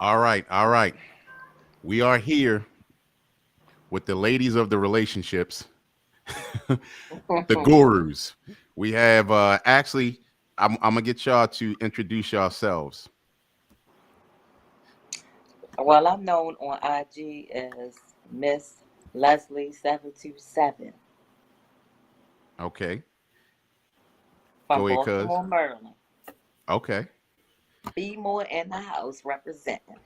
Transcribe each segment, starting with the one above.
All right, all right. We are here with the ladies of the relationships, the gurus. We have actually, I'm gonna get y'all to introduce yourselves. Well, I'm known on IG as Miss Leslie 727 Okay, from go ahead, cuz. Baltimore, Maryland. Okay, Be more in the house representing.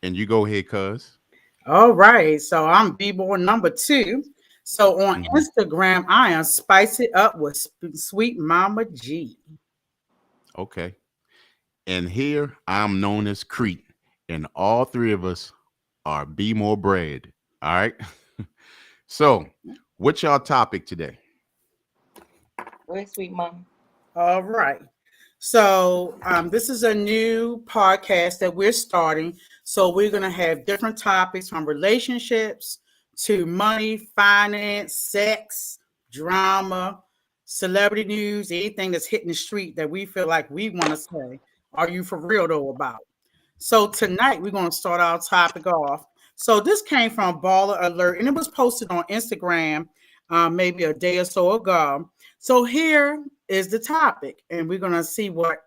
and you go ahead, cuz. All right, so I'm B-boy number two. So on Hmm. Instagram, I am Spice It Up with Sweet Mama G. Okay, and here I'm known as Crete, and all three of us are Be More Bread. All right. So, what's y'all topic today? Where's Sweet Mama? All right. So this is a new podcast that we're starting. So we're going to have different topics from relationships to money, finance, sex, drama, celebrity news, anything that's hitting the street that we feel like we want to say, are you for real though about? So tonight we're going to start our topic off. So this came from Baller Alert and it was posted on Instagram maybe a day or so ago. So here is the topic, and we're going to see what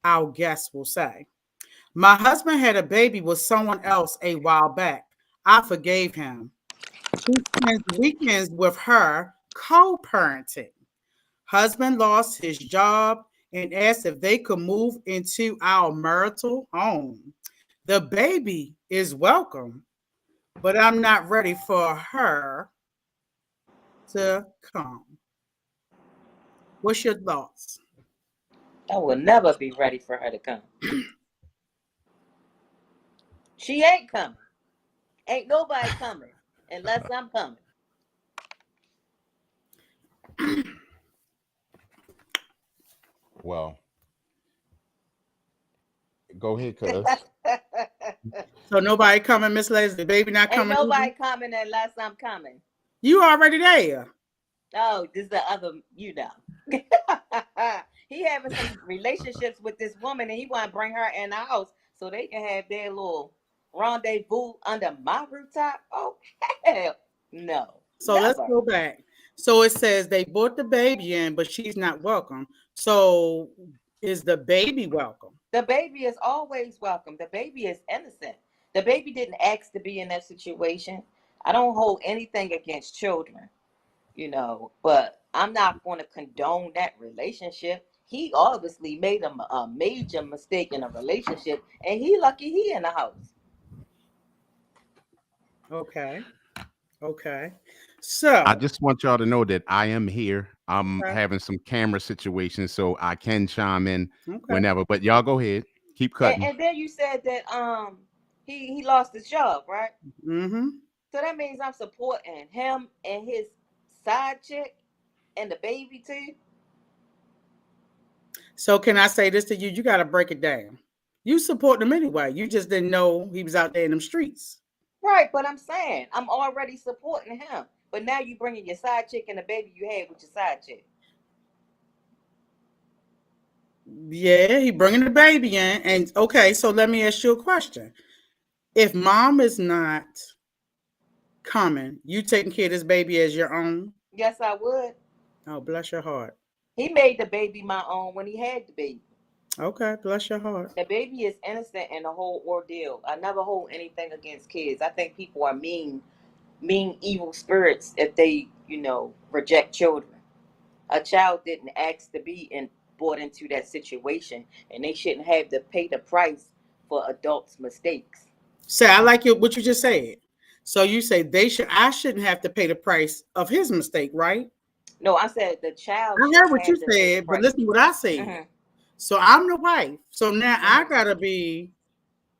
our guests will say. My husband had a baby with someone else a while back. I forgave him. He spends weekends with her co parenting. Husband lost his job and asked if they could move into our marital home. The baby is welcome, but I'm not ready for her to come. What's your thoughts? I will never be ready for her to come. She ain't coming. Ain't nobody coming unless I'm coming. Well, go ahead, cuz. So nobody coming, Miss Leslie. Baby not Ain't coming either. nobody coming unless I'm coming. You already there. Oh, this is the other, you know. He having some relationships with this woman and he want to bring her in the house so they can have their little rendezvous under my rooftop. Oh, hell no. So let's Never. go back. So it says they brought the baby in, but she's not welcome. So is the baby welcome? The baby is always welcome. The baby is innocent. The baby didn't ask to be in that situation. I don't hold anything against children, but I'm not going to condone that relationship. He obviously made a major mistake in a relationship, and he lucky he in the house. Okay. Okay. I So just want y'all to know that I am here. I'm okay. having some camera situations, so I can chime in Okay. whenever. But y'all go ahead, keep And, cutting. and then you said that he lost his job, right? Mm-hmm. So that means I'm supporting him and his side chick and the baby too. So can I say this to you? You gotta break it down. You support him anyway. You just didn't know he was out there in them streets. Right, but I'm saying I'm already supporting him. But now you bringing your side chick and the baby you had with your side chick. Yeah, he bringing the baby in. And okay, so let me ask you a question. If mom is not coming, you taking care of this baby as your own? Yes, I would. Oh, bless your heart. He made the baby my own when he had the baby. Okay, bless your heart. The baby is innocent in the whole ordeal. I never hold anything against kids. I think people are mean, evil spirits if they, reject children. A child didn't ask to be brought into that situation, and they shouldn't have to pay the price for adults' mistakes. Say, I like what you just said. So you say I shouldn't have to pay the price of his mistake, right? No, I said the child I heard shouldn't what you have to pay the said, but price. listen to what I said. Hmm. So I'm the wife. So now I Hmm. gotta be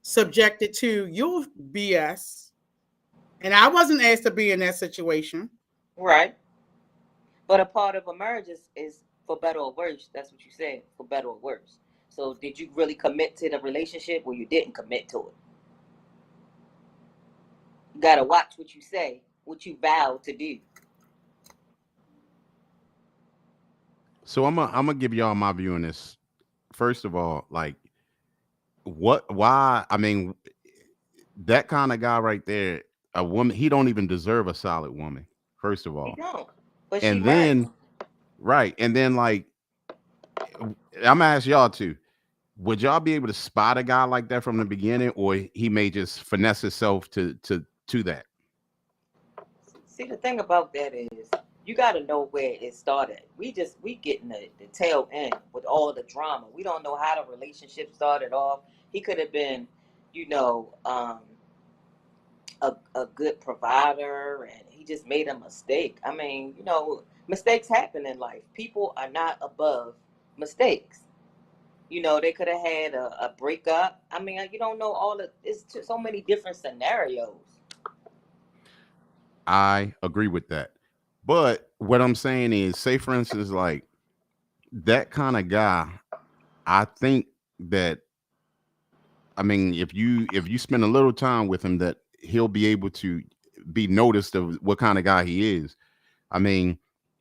subjected to your BS. And I wasn't asked to be in that situation. Right. But a part of a marriage is for better or worse. That's what you said, for better or worse. So did you really commit to the relationship or you didn't commit to it? You gotta watch what you say, what you vow to do. So I'm gonna give y'all my view on this. First of all, like what? Why? I mean, that kind of guy right there, a woman, he don't even deserve a solid woman. First of He all, don't. But she and might. then right, and then like I'm gonna ask y'all too. Would y'all be able to spot a guy like that from the beginning, or he may just finesse himself to that? See, the thing about that is you got to know where it started. We getting the tail end with all the drama. We don't know how the relationship started off. He could have been, you know, a good provider, and he just made a mistake. I mean, mistakes happen in life. People are not above mistakes. They could have had a breakup. I mean, you don't know all of it's just so many different scenarios. I agree with that. But what I'm saying is, say for instance, like that kind of guy, I think that I mean, if you spend a little time with him, that he'll be able to be noticed of what kind of guy he is. I mean,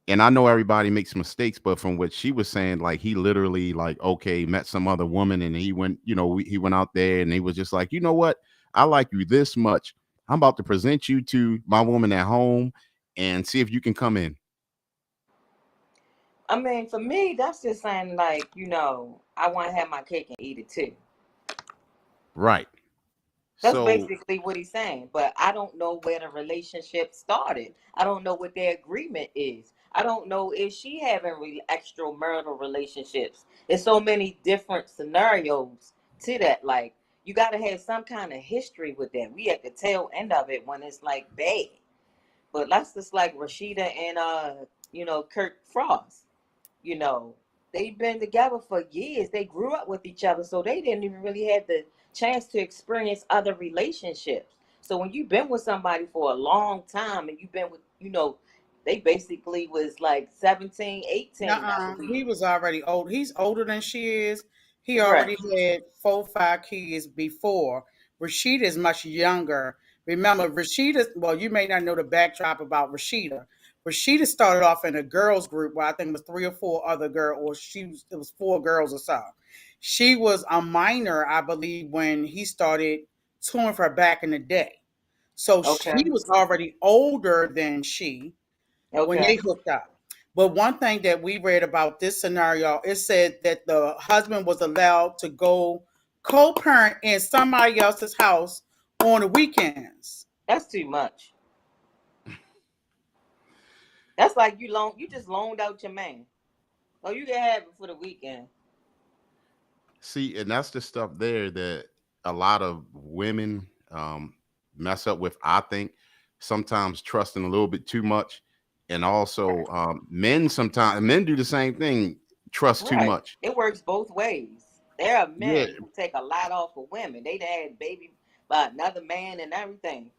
and I know everybody makes mistakes, but from what she was saying, like he literally like okay met some other woman and he went, he went out there and he was just like, you know what, I like you this much. I'm about to present you to my woman at home and see if you can come in. I mean, for me, that's just saying like, I want to have my cake and eat it too. Right. That's So basically what he's saying. But I don't know where the relationship started. I don't know what their agreement is. I don't know if she having extramarital relationships. There's so many different scenarios to that. Like you got to have some kind of history with that. We at the tail end of it when it's like bad. But that's just like Rashida and Kirk Frost. you know, they've been together for years. They grew up with each other, so they didn't even really have the chance to experience other relationships. So when you've been with somebody for a long time and you've been with, they basically was like 17, 18, I Nuh-uh. believe. He was already old. He's older than she is. He Right. already had 4, 5 kids before. Rashida is much younger. Remember, Rashida, well, you may not know the backdrop about Rashida. Rashida started off in a girls group where I think it was 3 or 4 other girls, or it was 4 girls or so. She was a minor, I believe, when he started touring for her back in the day. So he Okay. was already older than she when they Okay. hooked up. But one thing that we read about this scenario, it said that the husband was allowed to go co-parent in somebody else's house on the weekends. That's too much. That's like you just loaned out your man. Oh, you can have it for the weekend. see, and that's the stuff there that a lot of women mess up with. I think sometimes trusting a little bit too much, and also men sometimes men do the same thing. Trust too Right. much. It works both ways. There are Yeah, men who take a lot off of women. They had baby by another man and everything.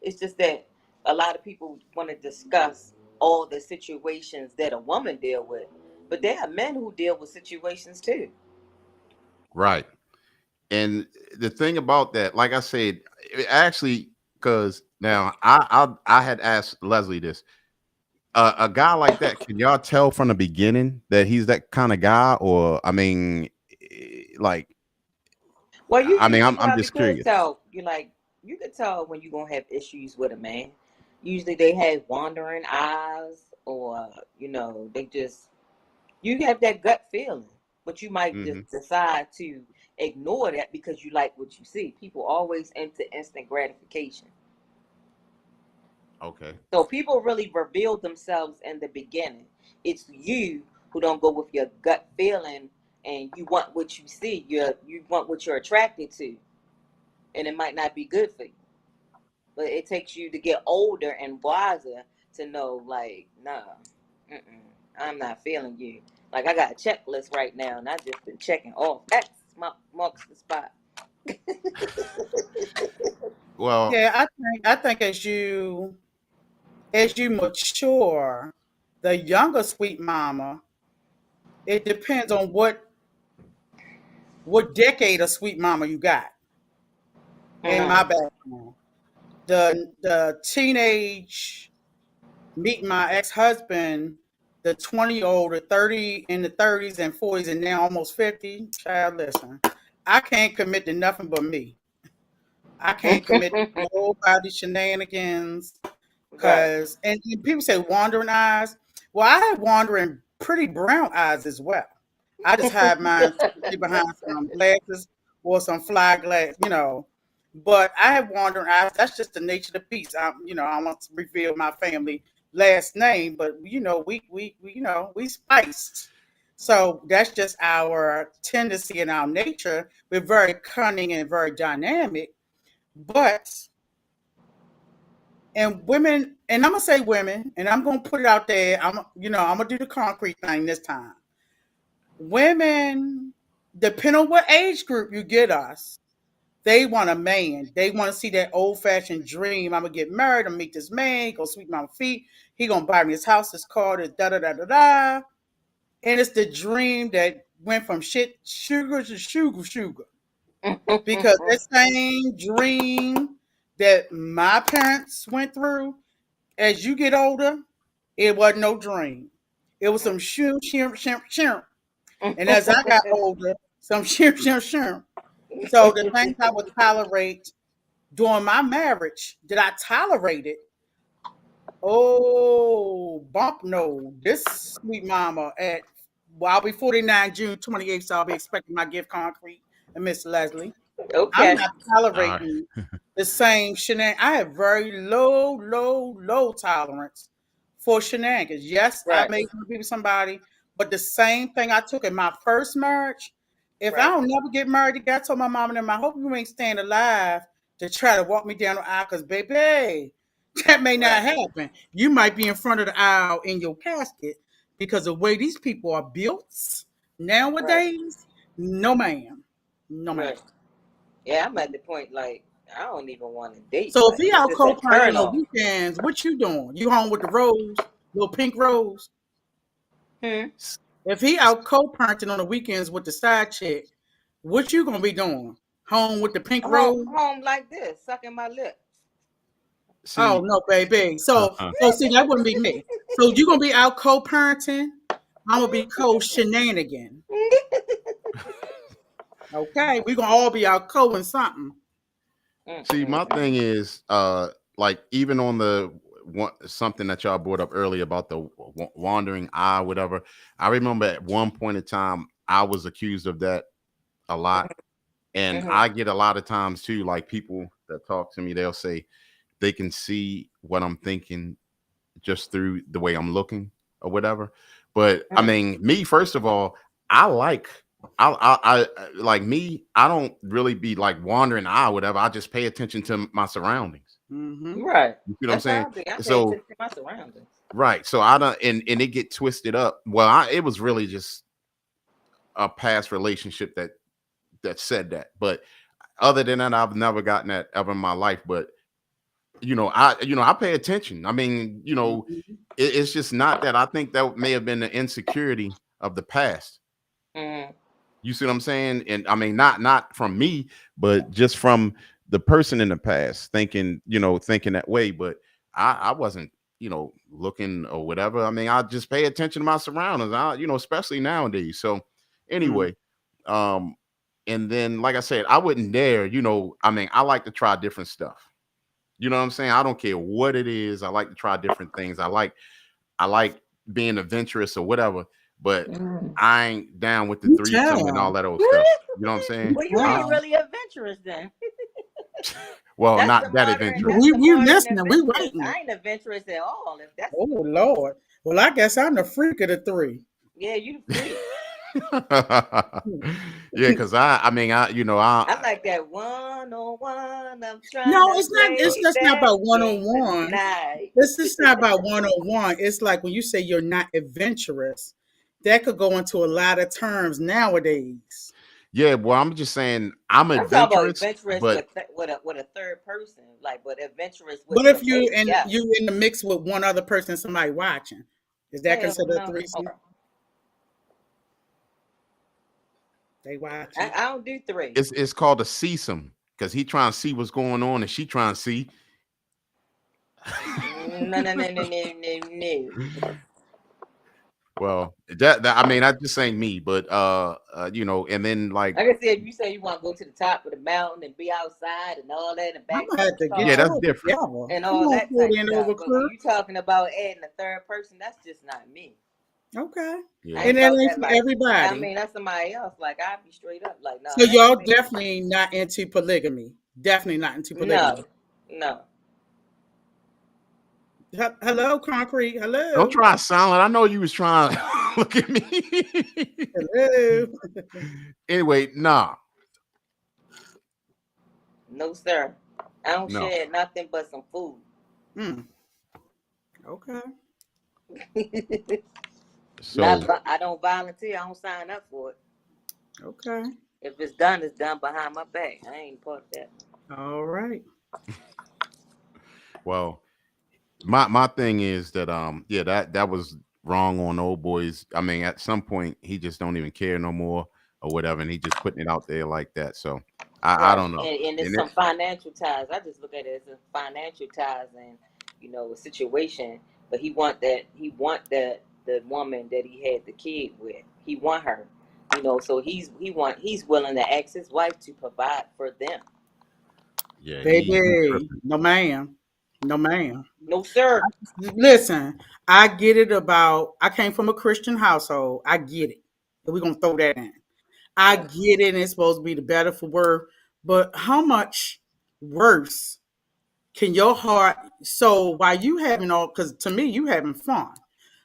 It's just that a lot of people want to discuss all the situations that a woman deal with. But there are men who deal with situations too. right. And the thing about that, like I said, actually, because now I had asked Leslie this. A guy like that, can y'all tell from the beginning that he's that kind of guy, or I mean, like, Well, I mean, you I'm probably just could curious. tell. You could tell when you're gonna have issues with a man. Usually they have wandering eyes, or they just you have that gut feeling, but you might just Hmm. decide to ignore that because you like what you see. People always into instant gratification. Okay. So people really reveal themselves in the beginning. It's you who don't go with your gut feeling and you want what you see. You want what you're attracted to, and it might not be good for you. But it takes you to get older and wiser to know, like, nah, mm-mm, I'm not feeling you. Like I got a checklist right now, and I just been checking off. X marks the spot. Well, Yeah, I think as you mature, the younger sweet mama, it depends on what decade of sweet mama you got. In my Mm-hmm. background, the teenage meet my ex-husband, the 20-year-old, the 30 in the 30s and 40s, and now almost 50. Child, listen, I can't commit to nothing but me. I can't commit to nobody shenanigans. Right. And people say wandering eyes. Well, I have wandering pretty brown eyes as well. I just hide mine typically behind some glasses or some fly glass, But I have wandering eyes. That's just the nature of the beast. I want to reveal my family last name, but we spiced. So that's just our tendency and our nature. We're very cunning and very dynamic, but and women, and I'm gonna say women, and I'm gonna put it out there. I'm gonna do the concrete thing this time. Women, depending on what age group you get us, they want a man. They want to see that old fashioned dream. I'm gonna get married. I'm gonna meet this man. He gonna sweep my feet. He gonna buy me his house, his car, this da da da da da. And it's the dream that went from shit sugar to sugar. Because that same dream that my parents went through, as you get older, it wasn't no dream. It was some shimp, shimp, shimp, shimp. And as I got older, some shimp, shimp, shimp. So the things I would tolerate during my marriage, did I tolerate it? Oh, bump no. This sweet mama I'll be 49 June 28th, so I'll be expecting my gift concrete and Miss Leslie. I'm Okay. not All right. tolerating the same shenanigans. I have very low, low, low tolerance for shenanigans. Yes, I Right. may be with somebody, but the same thing I took in my first marriage. If I Right. don't never get married again, I told my mom and them, I hope you ain't staying alive to try to walk me down the aisle, because baby, that may not Right. happen. You might be in front of the aisle in your casket because the way these people are built Right. nowadays. No, ma'am. No, ma'am. Right. Yeah, I'm at the point like I don't even want to date. So if Like he it's out just a co-parenting turn on off. weekends, what you doing? You home with the rose, little pink rose? Hmm. S- If he s- out co-parenting on the weekends with the side chick, what you gonna be doing? Home with the pink Home, rose? home like this, sucking my lips. Oh See, no, baby. uh-uh. So see, that wouldn't be me. So you gonna be out co-parenting? I'm gonna be co-shenanigan. Okay, we gonna all be out co-ing something. See, my thing Mm-mm-mm. is, like even on the one something that y'all brought up earlier about the wandering eye, whatever. I remember at one point in time, I was accused of that a lot, and Mm-hmm. I get a lot of times too. Like people that talk to me, they'll say they can see what I'm thinking just through the way I'm looking or whatever. But I Mm-hmm. mean, me first of all, I like like me. I don't really be like wandering eye, whatever. I just pay attention to my surroundings. Mm-hmm. Right. You see what I'm That's saying? how I do. I pay So attention to my surroundings. right. So I don't, and it get twisted up. Well, it was really just a past relationship that said that. But other than that, I've never gotten that ever in my life. But I pay attention. I mean, Mm-hmm. it's just not that. I think that may have been the insecurity of the past. Mm-hmm. You see what I'm saying? And I mean, not from me, but just from the person in the past thinking that way. But I wasn't, looking or whatever. I mean, I just pay attention to my surroundings. Especially nowadays. So anyway, um, and then like I said, I wouldn't dare, I mean, I like to try different stuff. You know what I'm saying? I don't care what it is. I like to try different things. I like being adventurous or whatever, but Mm-hmm. I ain't down with the You threesome and all tell. that old stuff. You know what I'm saying? Well, you ain't Wow. really adventurous then. Well, That's the not that modern. adventurous. That's We the we modern listening. We adventurous. waiting. I ain't adventurous at all. If that's Oh Lord. Well, I guess I'm the freak of the three. yeah, you the freak. Yeah, because I mean, I like that one on one. I'm trying No, to it's not. It's play just not that about one on game one. tonight. It's just not about one on one. It's like when you say you're not adventurous, that could go into a lot of terms nowadays. yeah. Well, I'm just saying I'm I'm talking about adventurous, adventurous but with a third person, like but adventurous with What if your mate. Yeah. you in the mix with one other person, somebody watching? Is that Hell considered a no. threesome? They watching. I don't do three. it's called a seesome because he trying to see what's going on and she trying to see. No, no, no, no, no, no, no. Well, that I mean, that just ain't me, but and then like, Like I said, if you say you want to go to the top of the mountain and be outside and all that in the I'm back gonna seat have of the to get yeah, car that's y'all different. together. and Come all on, that pull type in stuff. over, But when crew. you talking about adding a third person, that's just not me. Okay. I Yeah, And ain't that about ain't that for life. I everybody. mean, that's somebody else. Like I'd be straight up like, no, So that y'all ain't me. definitely not into polygamy. Definitely not into polygamy. No, no. Hello, concrete. don't Hello. try silent. I know you was trying to look at me. Hello. Anyway, nah, No, sir. I don't no. share nothing but some food. Hmm. Okay. So I don't volunteer. I don't sign up for it. Okay. If it's done behind my back. I ain't part of that. All right. well, my thing is that yeah, that was wrong on old boys. I mean, at some point he just don't even care no more or whatever, and he just putting it out there like that. So I Right. don't know. And it's And some it, financial ties. I just look at it as a financial ties and a situation. But he want that the woman that he had the kid with. He want her. So he's willing to ask his wife to provide for them. yeah, he Baby. tripping. No ma'am. No ma'am. No sir. Listen, I get it about I came from a Christian household. I get it. We're gonna throw that in. I Right. get it, and it's supposed to be the better for worse. But how much worse can your heart so while you having all because to me you having fun.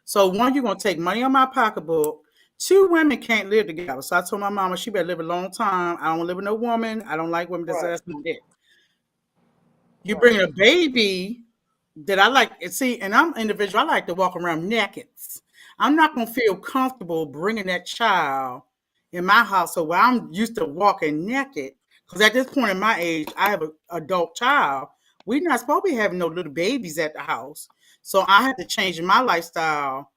So one, you're gonna take money on my pocketbook. Two women can't live together. So I told my mama she better live a long time. I don't live with no woman. I don't like women Right. that's my dick. You Right. bring a baby that I like see, and I'm an individual, I like to walk around naked. I'm not gonna feel comfortable bringing that child in my household where I'm used to walking naked. Because at this point in my age, I have an adult child. We're not supposed to be having no little babies at the house. So I had to change my lifestyle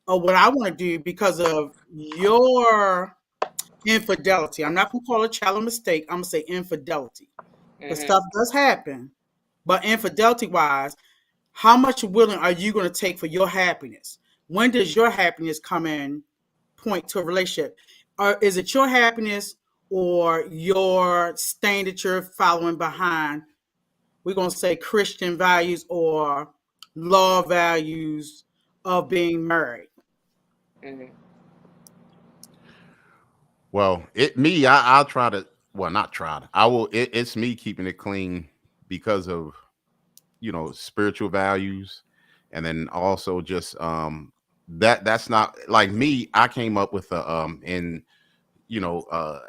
of what I want to do because of your infidelity. I'm not gonna call it child a mistake. I'm gonna say infidelity. Because Mhm. stuff does happen. But infidelity wise, how much willing are you going to take for your happiness? When does your happiness come in point to a relationship? Or is it your happiness or your stain that you're following behind? We're going to say Christian values or law values of being married. Mhm. Well, I'll try to, well, not try to. I will. It's me keeping it clean because of spiritual values, and then also just that's not like me. I came up with a in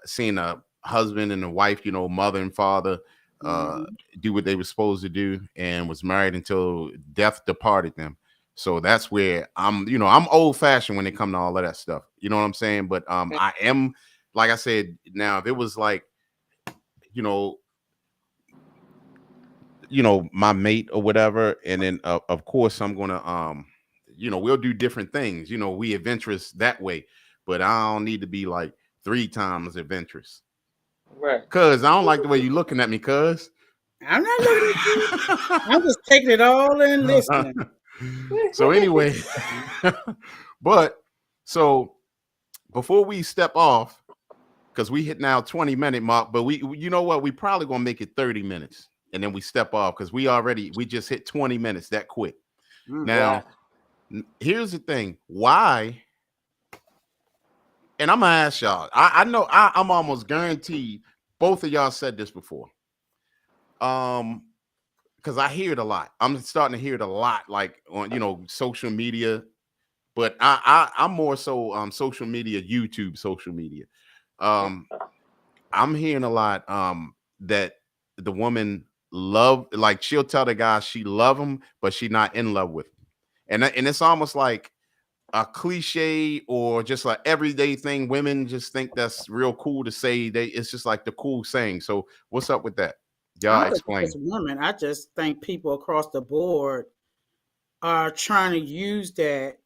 seeing a husband and a wife, mother and father, uh, Mhm. do what they were supposed to do, and was married until death departed them. So that's where I'm old fashioned when it comes to all of that stuff. You know what I'm saying? But I am, like I said, now if it was like, you know, my mate or whatever, and then of course I'm gonna we'll do different things. We adventurous that way, but I don't need to be like three times adventurous. Right. Cuz I don't like the way you looking at me, cuz. I'm not looking at you. I'm just taking it all in listening. So anyway, but so before we step off, because we hit now 20-minute mark, but you know what? We probably gonna make it 30 minutes and then we step off because we just hit 20 minutes that quick. Mm. Wow. Now, here's the thing. Why? And I'm gonna ask y'all. I know I'm almost guaranteed both of y'all said this before. Um, because I hear it a lot. I'm starting to hear it a lot, like on social media. But I'm more so social media, YouTube, social media. Um, I'm hearing a lot that the woman love, like she'll tell the guy she love him, but she not in love with him, and it's almost like a cliche or just like everyday thing. Women just think that's real cool to say. It's just like the cool saying. So what's up with that? I Y'all don't think it's explain. just women. I just think people across the board are trying to use that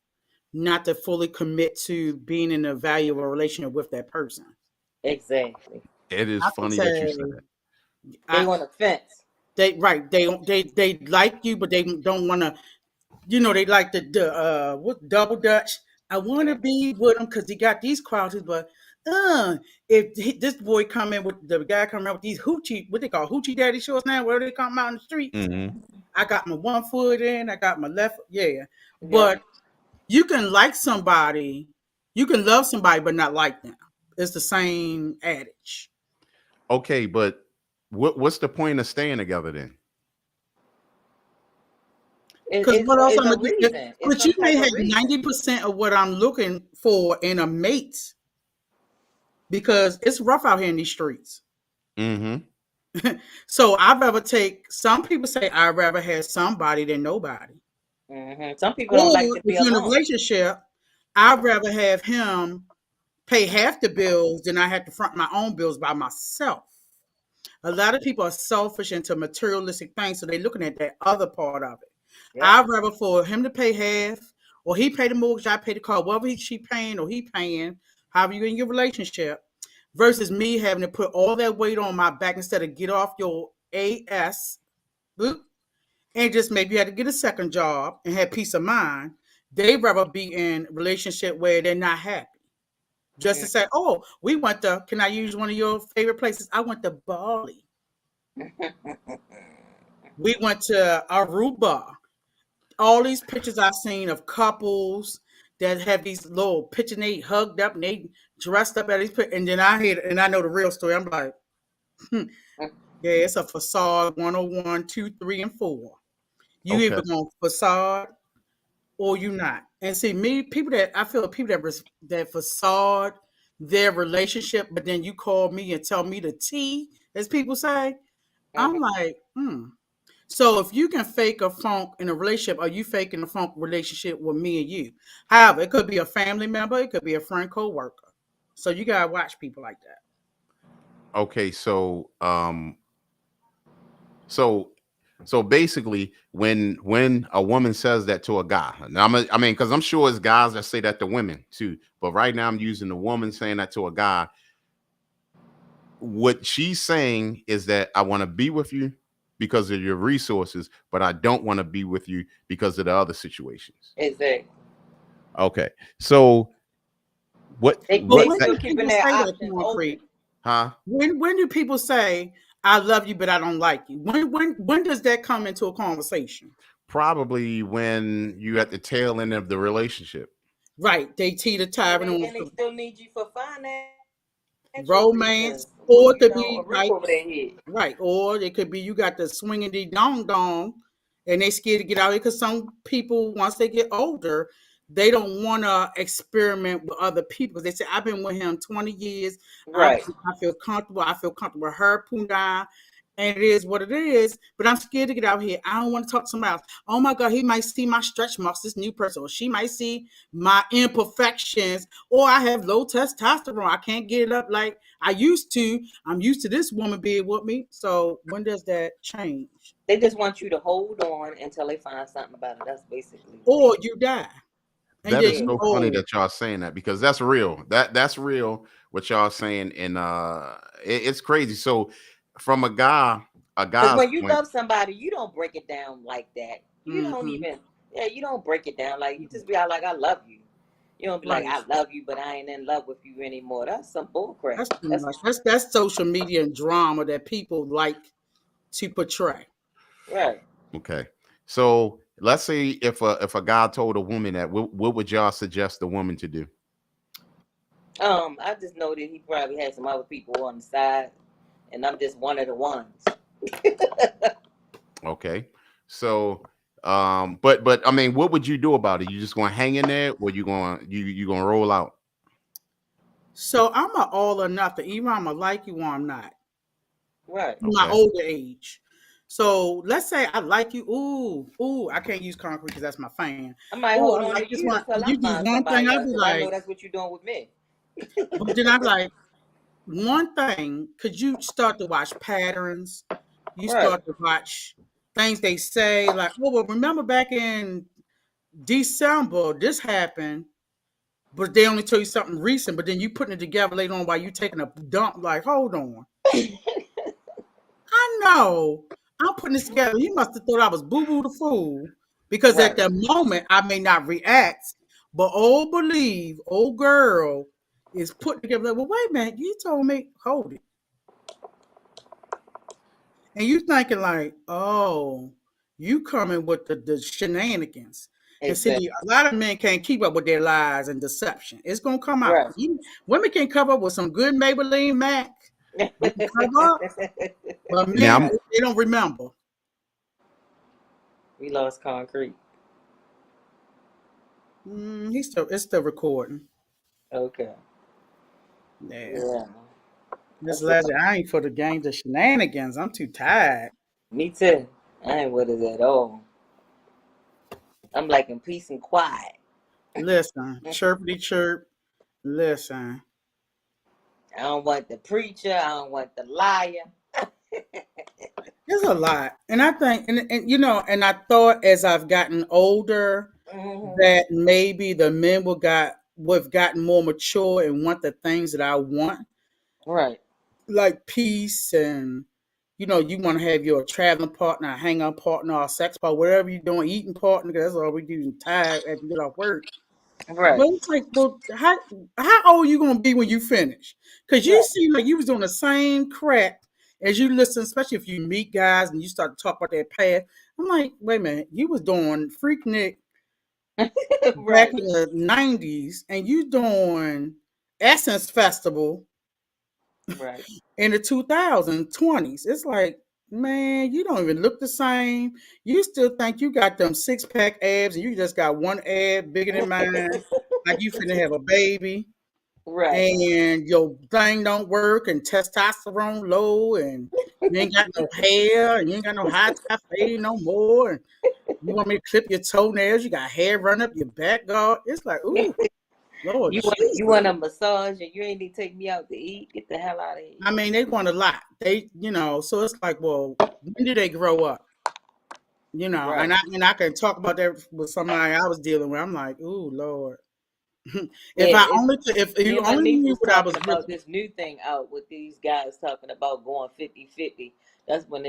not to fully commit to being in a valuable relationship with that person. Exactly. It is I can funny that you say, said that. They I on the fence. they right they like you, but they don't want to. They like the what double dutch. I want to be with him because he got these qualities, but this boy come in with the guy come around with these hoochie, what they call hoochie daddy shorts now, where they come out in the streets. Mm-hmm. I got my one foot in, I got my left, yeah. Yep. But you can like somebody, you can love somebody, but not like them. It's the same adage. Okay, but what's the point of staying together then? Because what else It's I'm a gonna do? reason. It's But some you may type have of reason. 90% of what I'm looking for in a mate because it's rough out here in these streets. Mm-hmm. So I'd rather take. Some people say I'd rather have somebody than nobody. Some people don't Or like to be if you're in a alone. relationship, I'd rather have him pay half the bills than I have to front my own bills by myself. A lot of people are selfish into materialistic things, so they're looking at that other part of it. Yep. I'd rather for him to pay half, or he pay the mortgage, I pay the car, whatever she paying or he paying, however you in your relationship, versus me having to put all that weight on my back instead of get off your ass, boop, and just maybe you had to get a second job and have peace of mind. They'd rather be in a relationship where they're not happy. Just to say, oh, we went to, can I use one of your favorite places? I went to Bali. We went to Aruba. All these pictures I've seen of couples that have these little pictures and they hugged up and they dressed up at these and then I hear and I know the real story. I'm like, yeah, it's a facade 101, 2, 3, and 4. You Okay. either going facade or you not. And see, me, people that I feel people that facade their relationship, but then you call me and tell me the tea, as people say, I'm like, So if you can fake a funk in a relationship, are you faking a funk relationship with me and you? However, it could be a family member, it could be a friend, co-worker. So you gotta watch people like that. Okay, so so basically when a woman says that to a guy, now I mean, because I'm sure it's guys that say that to women too, but right now I'm using the woman saying that to a guy. What she's saying is that I want to be with you because of your resources, but I don't want to be with you because of the other situations. Exactly. Okay. So But They what when that still do keeping people their say that options open. concrete? huh? When do people say I love you but I don't like you? When does that come into a conversation? Probably when you at the tail end of the relationship. Right. They teeter And tottering they on and they still need you for financial romance, reasons. or it could A be roof like over their head. right, or it could be you got the swinging the dong dong, and they scared to get out here because some people once they get older, they don't want to experiment with other people. They say I've been with him 20 years. Right. I feel comfortable. I feel comfortable with her, Punda, and it is what it is. But I'm scared to get out here. I don't want to talk to somebody else. Oh my God, he might see my stretch marks. This new person, or she might see my imperfections, or I have low testosterone. I can't get it up like I used to. I'm used to this woman being with me. So when does that change? They just want you to hold on until they find something about it. That's basically what Or they you die and That then is yeah. you so funny old. that y'all saying that because that's real. That's real what y'all saying, and it's crazy. So from a Because guy's when you point, love somebody, you don't break it down like that. You don't Mm-hmm. even you don't break it down like you just be out like I love you. You don't be like Right. I love you, but I ain't in love with you anymore. That's some bull crap. That's too That's much. That's social media and drama that people like to portray. right. okay. So let's say if a guy told a woman that, what would y'all suggest the woman to do? I just know that he probably had some other people on the side, and I'm just one of the ones. Okay. So but I mean, what would you do about it? You just gonna hang in there, or you gonna roll out? So I'm a all or nothing. Either I'm a like you or I'm not. Right. My Okay. older age. So let's say I like you. Ooh, I can't use concrete because that's my fan. I might Ooh, I hold on like to this you one. until I You do find one thing, somebody I'll else be because I know like, that's what you're doing with me. but then I'll be like, one thing, could you start to watch patterns? You Right. start to watch things they say, like, oh, well, remember back in December, this happened, but they only tell you something recent, but then you putting it together later on while you taking a dump, like, hold on. I know. I'm putting this together. He must have thought I was Boo Boo the Fool because at Right. the moment I may not react, But old believe, old girl is put together. Like, well, wait a minute, you told me, hold it. And you thinking like, oh, you coming with the shenanigans. And see, Exactly. a lot of men can't keep up with their lies and deception. It's gonna come out. Right. Women can cover up with some good Maybelline Mac. We can cover up, but Now men I'm they don't remember. We lost concrete. It's still recording. Okay. Yeah. Yeah. This That's what legend, I ain't for the games of shenanigans. I'm too tired. me too. I ain't with it at all. I'm like in peace and quiet. Listen, chirpity chirp. Listen. I don't want the preacher. I don't want the liar. There's a lot. And I think and you know, and I thought as I've gotten older Hmm. that maybe the men would have gotten more mature and want the things that I want, Right. like peace and you want to have your traveling partner, a hang out partner, or a sex partner, whatever you're doing, eating partner, because that's all we do tired after you get off work. Right. But it's like, well, how old are you gonna be when you finish? Because you Right. seem like you was doing the same crap as you listen, especially if you meet guys and you start to talk about their past. I'm like, wait a minute, you was doing Freaknik back Right. in the '90s, and you doing Essence Festival Right. in the 2020s. It's like, man, you don't even look the same. You still think you got them six pack abs, and you just got one ab bigger than mine, like you finna have a baby. Right. And your thing don't work and testosterone low and you ain't got no hair and you ain't got no high top fade no more and you want me to clip your toenails, you got hair run up your back guard. It's like, ooh, Lord You Jesus. want a massage and you ain't need to take me out to eat? Get the hell out of here. I mean, they want a lot. So it's like, well, when did they grow up? Right. And I can talk about that with somebody I was dealing with. I'm like, ooh, Lord. Yeah, If me you and my only niece knew was what I talking was about really. this new thing out with these guys talking about going 50-50. That's when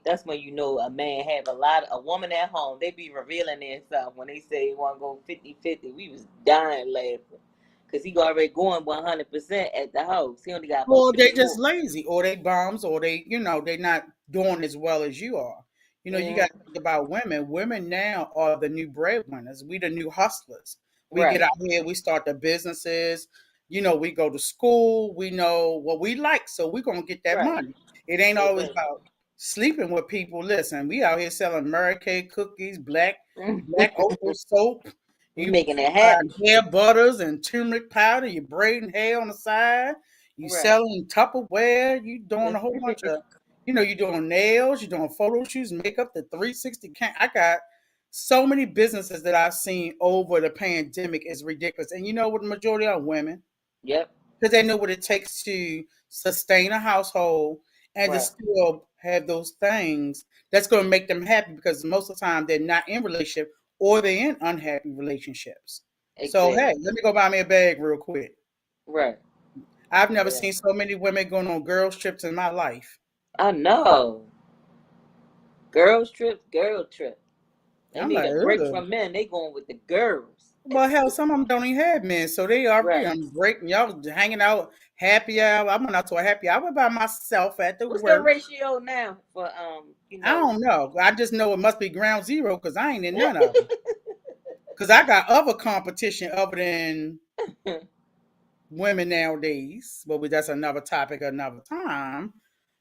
that's when you know a man have a woman at home. They be revealing themselves when they say they want to go 50-50. We was dying laughing. Cause he already going 100% at the house. He only got about Or they 50 just more. lazy, or they bums, or they not doing as well as you are. You got Hmm. to think about women. Women now are the new breadwinners. We the new hustlers. We get Right. out here, we start the businesses. We go to school. We know what we like, so we're gonna get that Right. money. It ain't always Exactly. about sleeping with people. Listen, we out here selling Mary Kay cookies, black opal soap. We You making it buying happen. hair butters and turmeric powder. You braiding hair on the side. You Right. selling Tupperware. You doing a whole bunch of, you doing nails. You doing photo shoots, makeup. The 360 can. I got so many businesses that I've seen over the pandemic is ridiculous. And you know what? The majority are women Yep. because they know what it takes to sustain a household and to Right. still have those things that's going to make them happy because most of the time they're not in relationship or they're in unhappy relationships. So hey, Exactly. let me go buy me a bag real quick. Right. I've never Yeah. seen so many women going on girls trips in my life. I know. Girls trip, girl trip. They I'm need like, a break ugh. from men. They going with the girls. Well, hell, some of them don't even have men, so they already Right. on break. Y'all hanging out happy hour. I went out to a happy hour by myself at the What's the work. ratio now for I don't know. I just know it must be ground zero because I ain't in none of them. Because I got other competition other than women nowadays. But that's another topic another time.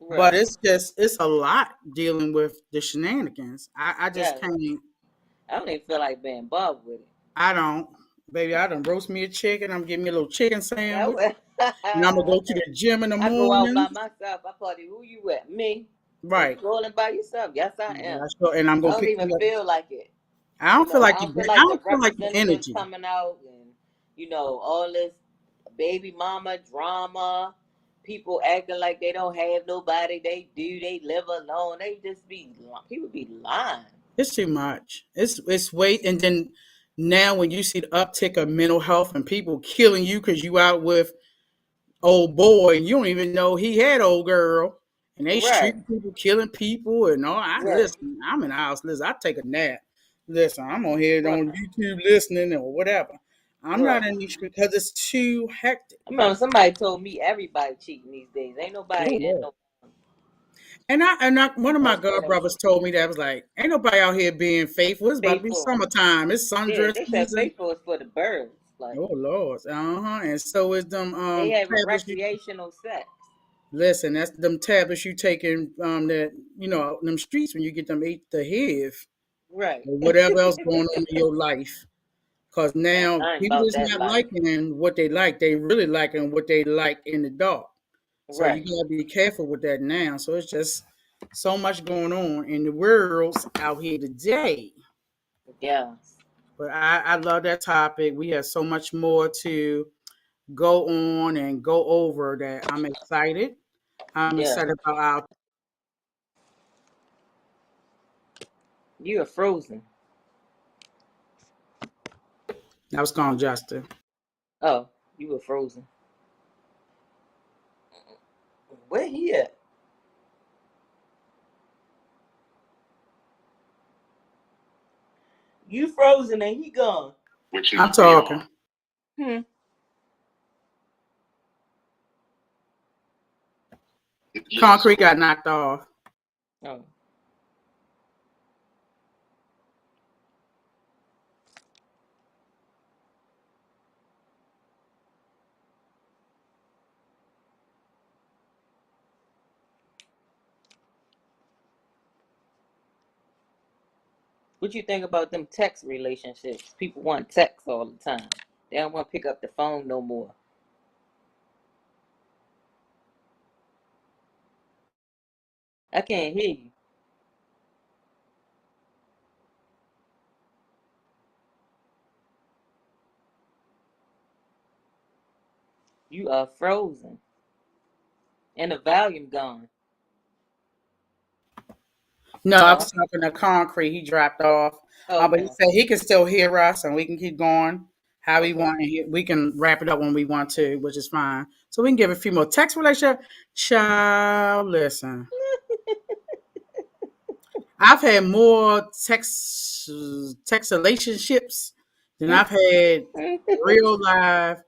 But Right. it's a lot dealing with the shenanigans. I just Yes. can't. I don't even feel like being involved with it. I don't. Baby, I done roast me a chicken. I'm getting me a little chicken That sandwich. way. And I'm gonna go to the gym in the I go out by morning. myself. I party. Who you with? Me. You Right. rolling by yourself? Yes, I Yeah, am. and I'm I gonna don't pick even you up. feel like it. I don't feel I like don't feel I like the don't feel like the representatives energy. coming out and all this baby mama drama. People acting like they don't have nobody. They do. They live alone. They just be people be lying. It's too much. It's weight, and then now when you see the uptick of mental health and people killing you because you out with old boy and you don't even know he had old girl, and they Right. shooting people, killing people, and all. I Right. listen. I'm in the house. Listen, I take a nap. Listen, I'm on here Right. on YouTube listening or whatever. I'm not Right. in these streets because it's too hectic. I remember somebody told me everybody cheating these days. Ain't nobody Oh in Lord. no One of my god brothers relationship told me that was like, ain't nobody out here being faithful. It's about to be faithful. summertime. It's Yeah, sundress they said season. faithful is for the birds. Like Oh Lord. And so is them they having tablets you recreational sex. listen, that's them tablets you taking that them streets when you get them eat the HIV Right. or whatever else going on in your life. Because now I ain't people about is that not life. liking what they like. They really liking what they like in the dark. So you Right. gotta be careful with that now. So it's just so much going on in the world out here today. Yes. But I love that topic. We have so much more to go on and go over that I'm excited. I'm Yeah. excited about our You are frozen. that was called Justin. Oh, you were frozen. Where he at? You frozen and he gone. Which I'm talking. Hmm. Concrete got knocked off. Oh. What you think about them text relationships? People want text all the time. They don't want to pick up the phone no more. I can't hear you. You are frozen. And the volume gone. No, I Oh, was talking to Concrete. He dropped off. But he okay. said he can still hear us and we can keep going how we Okay. want. And we can wrap it up when we want to, which is fine. So we can give a few more text relationship. Child, listen. I've had more text relationships than I've had real life,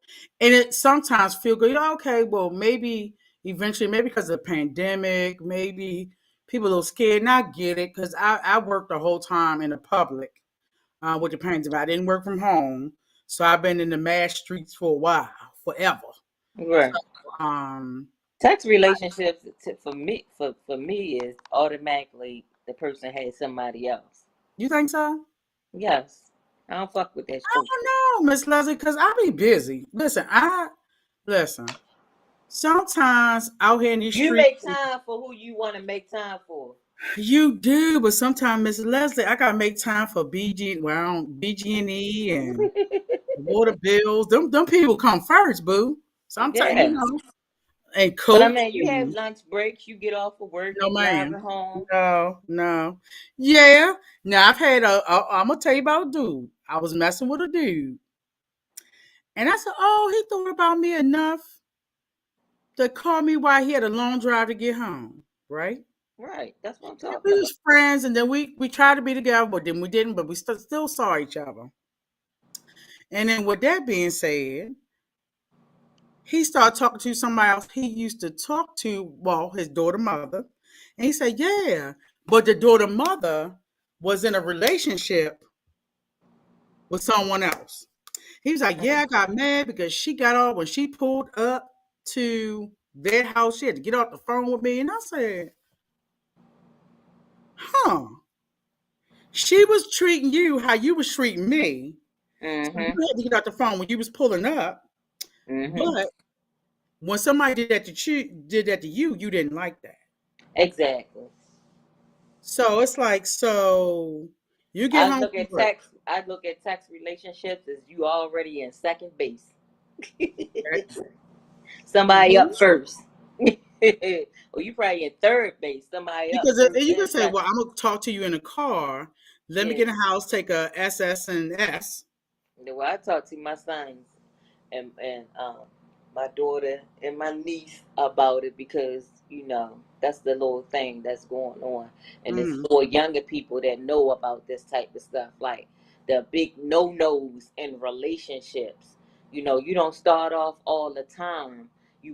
and it sometimes feel good. Yeah, okay, well, maybe eventually, maybe because of the pandemic, maybe people are a little scared. And I get it because I worked the whole time in the public with the pandemic. I didn't work from home, so I've been in the mass streets for a while, forever. Right. Um, Text relationships for me is automatically the person has somebody else. you think so? Yes. I don't fuck with that I shit. don't know, Miss Leslie, because I be busy. Listen. Sometimes out here in these You streets, make time for who you want to make time for. you do, but sometimes, Miss Leslie, I gotta make time for BG, well, BG&E and water bills. Them people come first, boo. Sometimes, Yes. and But I cook mean, you have and lunch breaks, you get off of work, no, you ma'am, driving home. no. Yeah, now I've had I'm gonna tell you about a dude. I was messing with a dude, and I said, oh, he thought about me enough to call me while he had a long drive to get home, right? Right. That's what I'm And talking we about. was friends, and then we tried to be together, but then we didn't. But we still saw each other. And then, with that being said, he started talking to somebody else he used to talk to, well, his daughter mother, and he said, "Yeah, but the daughter mother was in a relationship with someone else." He was like, "Yeah, I got mad because she got off when she pulled up to their house. She had to get off the phone with me." And I said, "Huh? She was treating you how you was treating me. So you Mm-hmm. had to get out the phone when you was pulling up. Mm-hmm. But when somebody did that to you, you didn't like that. Exactly. So it's like, so you get I home look from at work. text. I look at text relationships as you already in second base. Okay? Somebody Mhm. up first. Or you probably in third base. Somebody up Because first you can and say, well, second. I'm gonna talk to you in the car. Let me Yeah. get in the house, take a SS and S. The way I talk to my sons and my daughter and my niece about it because that's the little thing that's going on, and it's Mm, for younger people that know about this type of stuff. Like the big no-nos in relationships. You don't start off all the time.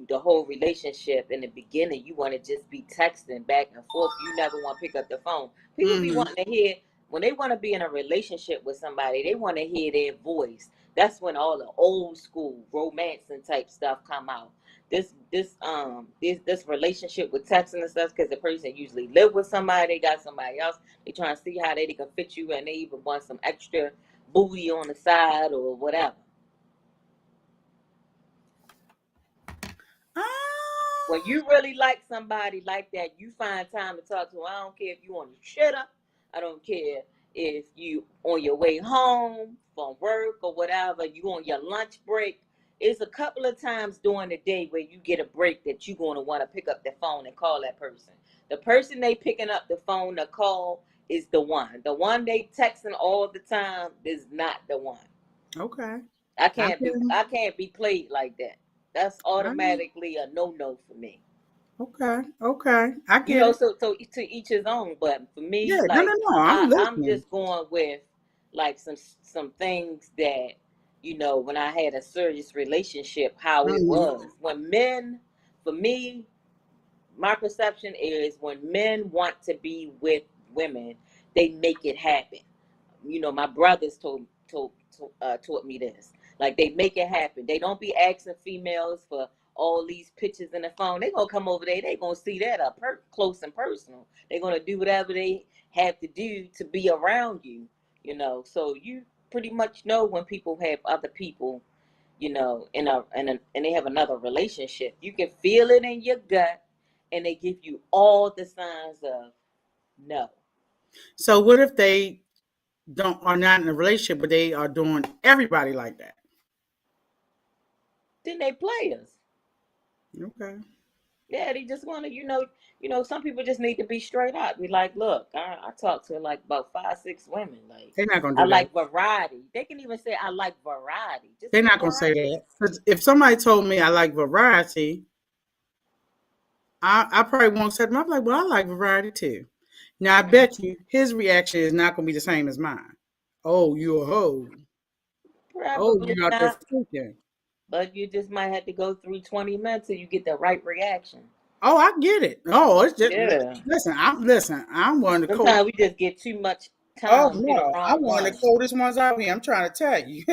The whole relationship in the beginning, you want to just be texting back and forth. You never want to pick up the phone. People be Mm-hmm. wanting to hear, when they want to be in a relationship with somebody, they want to hear their voice. That's when all the old school romance and type stuff come out. This relationship with texting and stuff, because the person usually live with somebody, they got somebody else. They trying to see how they can fit you, and they even want some extra booty on the side or whatever. When Ah, you really like somebody like that, you find time to talk to them. I don't care if you on the shitter. I don't care if you on your way home from work or whatever. You on your lunch break. It's a couple of times during the day where you get a break that you're going to want to pick up the phone and call that person. The person they picking up the phone to call is the one. The one they texting all the time is not the one. okay. I I can't be can. I can't be played like that. That's I, automatically a no for me. okay. Okay. I get it. So to each his own. But for Yeah. me, No, no, like no. I'm I'm listening. just going with like some things that when I had a serious relationship, how it Mm-hmm. was when men. For me, my perception is when men want to be with women, they make it happen. My brothers taught me this. Like they make it happen. They don't be asking females for all these pictures in the phone. They gonna come over there. They gonna see that up close and personal. They gonna do whatever they have to do to be around you. So you pretty much know when people have other people. And they have another relationship. You can feel it in your gut, and they give you all the signs of no. So what if they don't are not in a relationship, but they are doing everybody like that? Then they players. Okay. Yeah, they just want to, some people just need to be straight up. Be like, look, I talk to like about 5, 6 women. Like, They're not gonna I do that. like variety. They can even say I like variety. Just They're be not gonna say variety. that. Because if somebody told me I like variety, I probably won't say them. I'm like, well, I like variety too. Now I Mm, bet you his reaction is not gonna be the same as mine. Oh, you a hoe. Oh, probably you out there not, freaking. but you just might have to go through 20 minutes till you get the right reaction. Oh, I get it. Oh, it's just Yeah. listen. I'm one of the cold. Sometimes we just get too much Oh time, be the no, I'm wrong one of one. the coldest ones out here. I'm trying to tell you.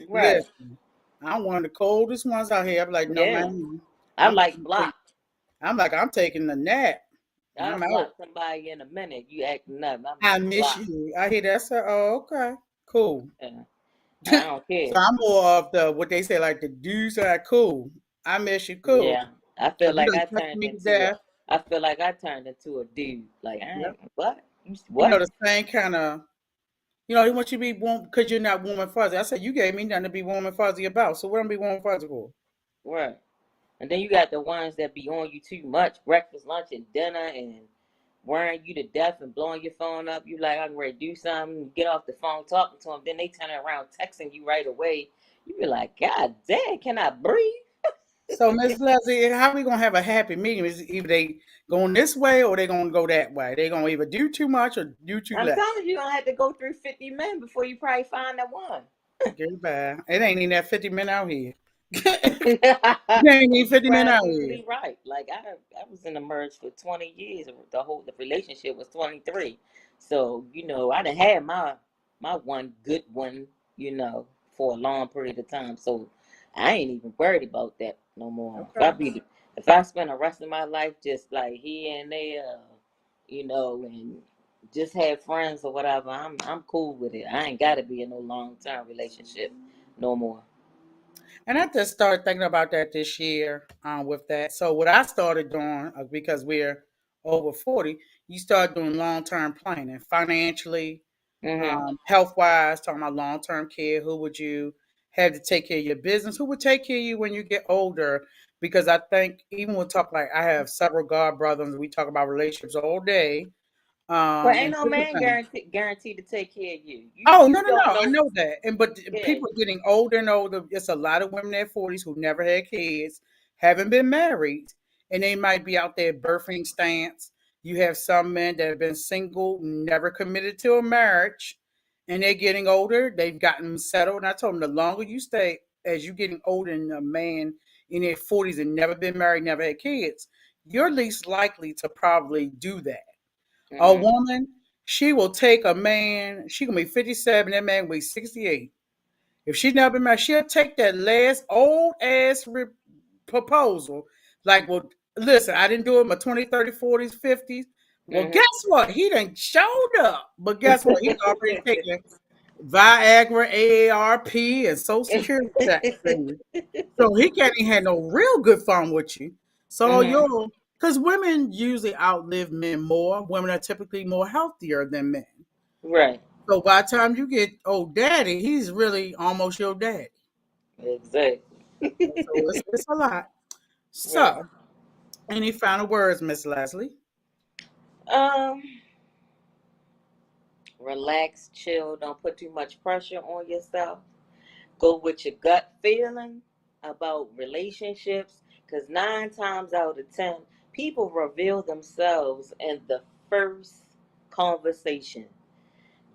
Right. Listen, I'm one of the coldest ones out here. I'm like, no Yeah. man. I I'm like block. I'm like, I'm taking a nap. I'll I'm out. block somebody in a minute. You acting up. I'm I just miss block. you. I hear that, sir. Oh, okay. Cool. Yeah. I don't So care. I'm more of the what they say, like the dudes are cool. I miss you, cool. Yeah, I feel Cause you like done I touched turned me to into a. death. I feel like I turned into a dude. Like I Yep. ain't what? You know What? the same kind of. He wants you to be warm because you're not warm and fuzzy. I said you gave me nothing to be warm and fuzzy about. So what am I be warm and fuzzy for? Right. And then you got the ones that be on you too much, breakfast, lunch, and dinner, and worrying you to death and blowing your phone up. You like I'm ready to do something. Get off the phone talking to them. Then they turn around texting you right away. You be like, God damn, can I breathe? So Miss Leslie, how we gonna have a happy medium? Is either they going this way or they gonna go that way? They gonna either do too much or do too I'm less. telling you, you're gonna have to go through 50 men before you probably find that one. Goodbye. It ain't even that 50 men out here. It ain't even You 50 men out here. probably right. Like I was in the merge for 20 years. The relationship was 23. So I done had my one good one. For a long period of time. So I ain't even worried about that no more. Okay. If I spend the rest of my life just like here and there, and just have friends or whatever, I'm cool with it. I ain't got to be in no long term relationship no more. And I just started thinking about that this year with that. So what I started doing, because we're over 40, you start doing long-term planning financially, Mhm. health-wise, talking about long-term care. Who would you have to take care of your business? Who would take care of you when you get older? Because I think even with talk like I have several god brothers, and we talk about relationships all day, Well, ain't and no different man things. guaranteed to take care of you. You Oh, you no, no, don't no. I know. know that. And but Yeah. people are getting older and older. It's a lot of women in their 40s who never had kids, haven't been married, and they might be out there birthing stance. You have some men that have been single, never committed to a marriage, and they're getting older. They've gotten settled. And I told them the longer you stay, as you getting older, and a man in their 40s and never been married, never had kids, you're least likely to probably do that. A Mm-hmm. woman, she will take a man. She gonna be 57. That man will be 68. If she's never been married, she'll take that last old ass proposal. Like, well, listen, I didn't do it in my 20s, 30s, 40s, 50s. Well, guess what? He done showed up. But guess what? He's already taken Viagra, AARP, and Social Security checks. So he can't even have no real good fun with you. So Mm-hmm. you'll, because women usually outlive men more. Women are typically more healthier than men. Right. So by the time you get old daddy, he's really almost your daddy. Exactly. So it's a lot. Right. So, any final words, Miss Leslie? Um, relax, chill, don't put too much pressure on yourself. Go with your gut feeling about relationships, because 9 times out of 10, people reveal themselves in the first conversation.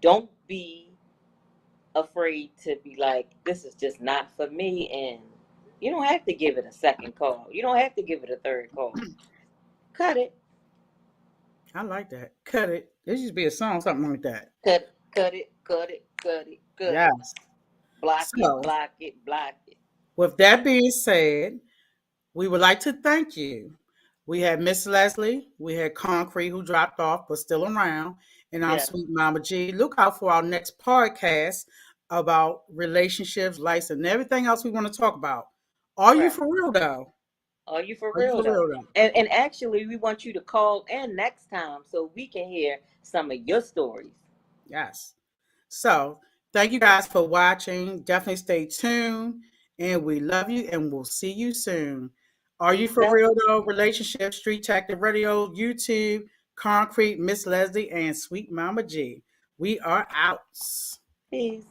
Don't be afraid to be like, this is just not for me. And you don't have to give it a second call, you don't have to give it a third call. Cut it. I like that. Cut it. There used to be a song, something like that. Cut it, cut it, cut it, cut it. Yes. Block it, So, block it, block it. with that being said, we would like to thank you. We had Miss Leslie, we had Concrete, who dropped off but still around, and I'm Yes. Sweet Mama G. Look out for our next podcast about relationships, life, and everything else we want to talk about. Are you Right. for real though? Are you for Are you real for though? real though? And actually, we want you to call in next time so we can hear some of your stories. Yes. So, thank you guys for watching. Definitely stay tuned. And we love you and we'll see you soon. Are you Peace for out. real though? Relationship, Street Tactic Radio, YouTube, Concrete, Miss Leslie, and Sweet Mama G. We are out. Peace.